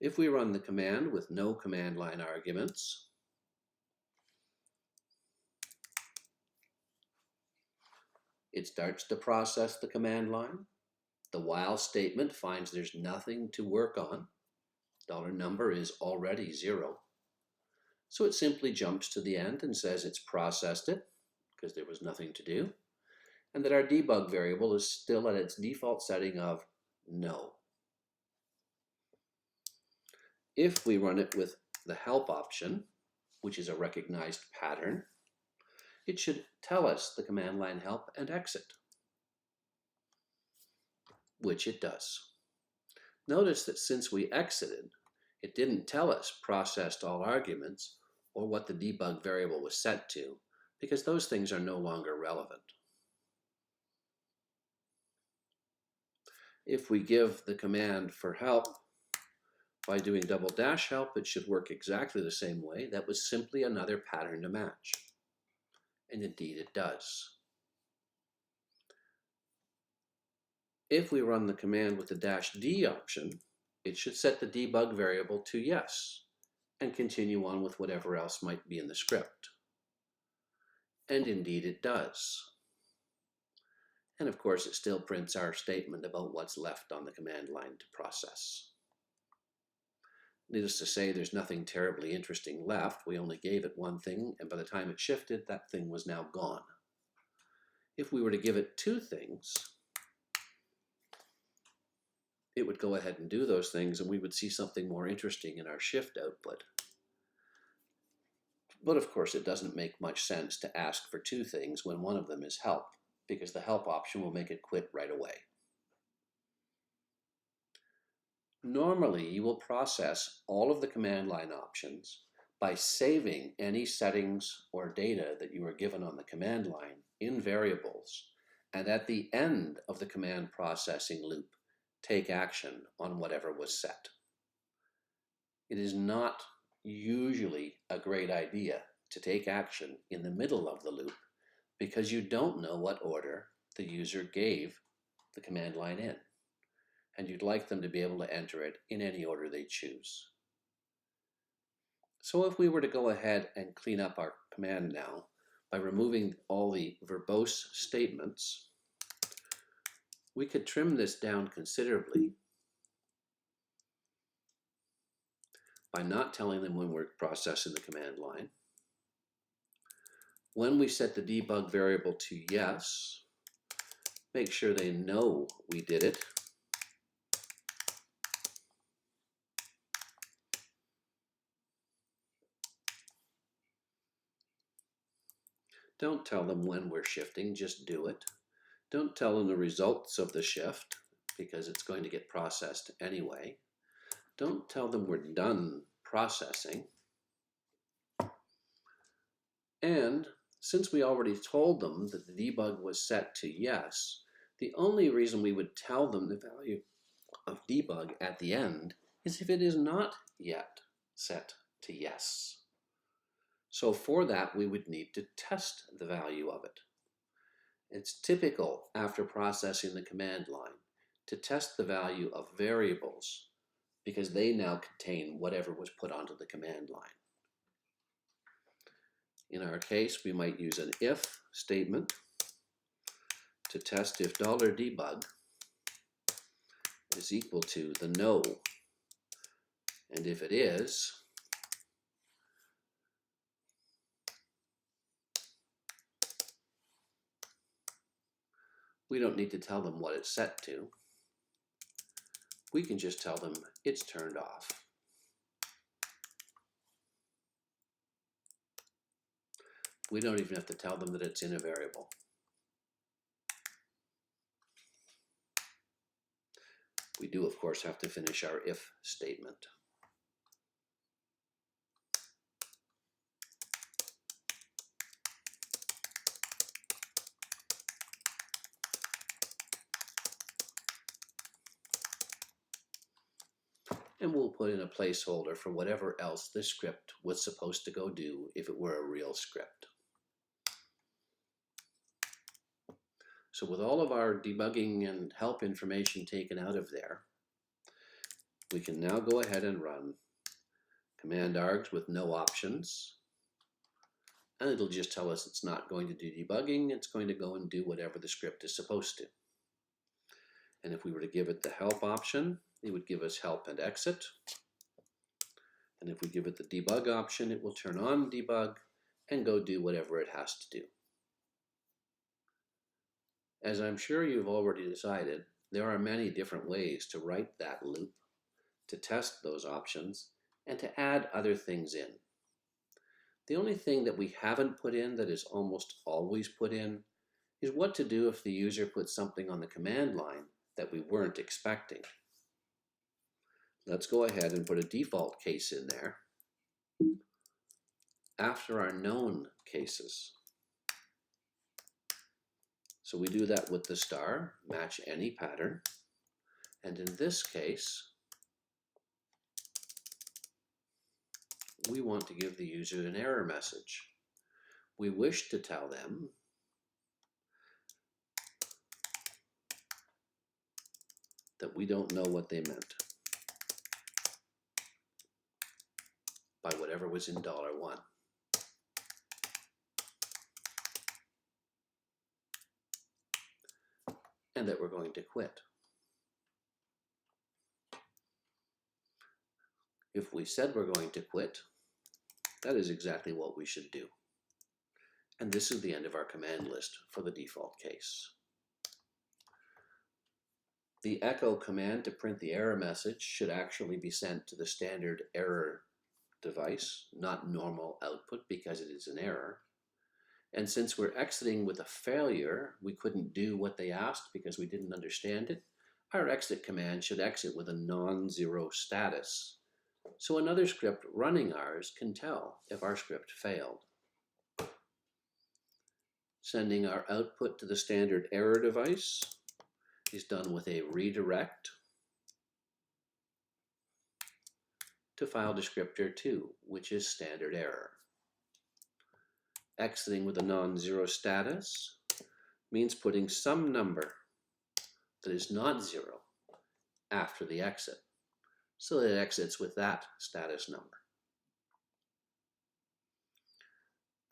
If we run the command with no command line arguments, it starts to process the command line. The while statement finds there's nothing to work on. Dollar number is already 0. So it simply jumps to the end and says it's processed it because there was nothing to do, and that our debug variable is still at its default setting of no. If we run it with the help option, which is a recognized pattern, it should tell us the command line help and exit, which it does. Notice that since we exited, it didn't tell us processed all arguments or what the debug variable was set to, because those things are no longer relevant. If we give the command for help by doing --help, it should work exactly the same way. That was simply another pattern to match. And indeed it does. If we run the command with the -d option, it should set the debug variable to yes and continue on with whatever else might be in the script. And indeed it does. And of course it still prints our statement about what's left on the command line to process. Needless to say, there's nothing terribly interesting left. We only gave it one thing, and by the time it shifted, that thing was now gone. If we were to give it 2 things, it would go ahead and do those things, and we would see something more interesting in our shift output. But of course, it doesn't make much sense to ask for 2 things when one of them is help, because the help option will make it quit right away. Normally, you will process all of the command line options by saving any settings or data that you were given on the command line in variables, and at the end of the command processing loop, take action on whatever was set. It is not usually a great idea to take action in the middle of the loop because you don't know what order the user gave the command line in, and you'd like them to be able to enter it in any order they choose. So if we were to go ahead and clean up our command now by removing all the verbose statements, we could trim this down considerably by not telling them when we're processing the command line. When we set the debug variable to yes, make sure they know we did it. Don't tell them when we're shifting, just do it. Don't tell them the results of the shift, because it's going to get processed anyway. Don't tell them we're done processing. And since we already told them that the debug was set to yes, the only reason we would tell them the value of debug at the end is if it is not yet set to yes. So for that, we would need to test the value of it. It's typical after processing the command line to test the value of variables because they now contain whatever was put onto the command line. In our case, we might use an if statement to test if $debug is equal to the no. And if it is, we don't need to tell them what it's set to. We can just tell them it's turned off. We don't even have to tell them that it's in a variable. We do, of course, have to finish our if statement. And we'll put in a placeholder for whatever else this script was supposed to go do if it were a real script. So with all of our debugging and help information taken out of there, we can now go ahead and run command args with no options, and it'll just tell us it's not going to do debugging, it's going to go and do whatever the script is supposed to. And if we were to give it the help option, it would give us help and exit. And if we give it the debug option, it will turn on debug and go do whatever it has to do. As I'm sure you've already decided, there are many different ways to write that loop, to test those options, and to add other things in. The only thing that we haven't put in that is almost always put in is what to do if the user puts something on the command line that we weren't expecting. Let's go ahead and put a default case in there after our known cases. So we do that with the star, match any pattern, and in this case, we want to give the user an error message. We wish to tell them that we don't know what they meant by whatever was in $1. And that we're going to quit. If we said we're going to quit, that is exactly what we should do. And this is the end of our command list for the default case. The echo command to print the error message should actually be sent to the standard error device, not normal output, because it is an error. And since we're exiting with a failure, we couldn't do what they asked because we didn't understand it. Our exit command should exit with a non-zero status. So another script running ours can tell if our script failed. Sending our output to the standard error device is done with a redirect to file descriptor 2, which is standard error. Exiting with a non-zero status means putting some number that is not 0 after the exit, so that it exits with that status number.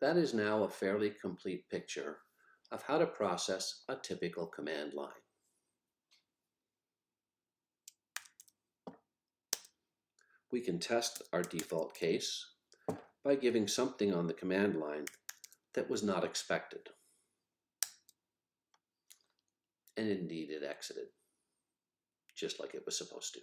That is now a fairly complete picture of how to process a typical command line. We can test our default case by giving something on the command line that was not expected. And indeed it exited, just like it was supposed to.